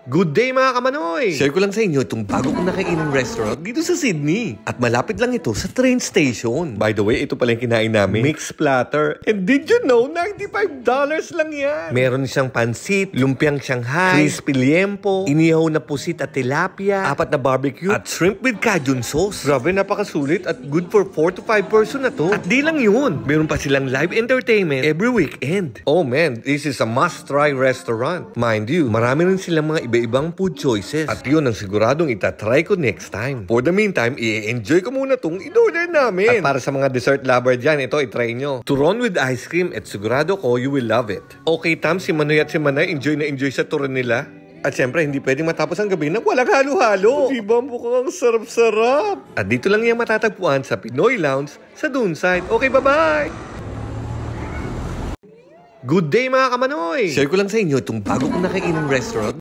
Good day mga kamanoy! Share ko lang sa inyo itong bago kong nakainang restaurant dito sa Sydney. At malapit lang ito sa train station. By the way, ito pala yung kinain namin. Mixed platter. And did you know, $95 lang yan. Meron siyang pansit, lumpiang Shanghai, crispy liempo, inihaw na pusit at tilapia, 4 na barbecue, at shrimp with Cajun sauce. Grabe, napakasulit at good for 4 to 5 person na to. At di lang yun. Meron pa silang live entertainment every weekend. Oh man, this is a must-try restaurant. Mind you, marami rin silang mga iba-ibang food choices. At yun ang siguradong itatry ko next time. For the meantime, i-enjoy ko muna itong in-order namin. At para sa mga dessert lover dyan, ito itry nyo. Turon with ice cream at sigurado ko you will love it. Okay, Tam, si Manoy at si Manay enjoy na enjoy sa turon nila. At syempre, hindi pwedeng matapos ang gabi nang walang halo-halo. Diba mukhang sarap-sarap? At dito lang yung matatagpuan sa Pinoy Lounge sa Duneside. Okay, bye-bye! Good day mga kamanoy! Share ko lang sa inyo itong bago kong nakainang restaurant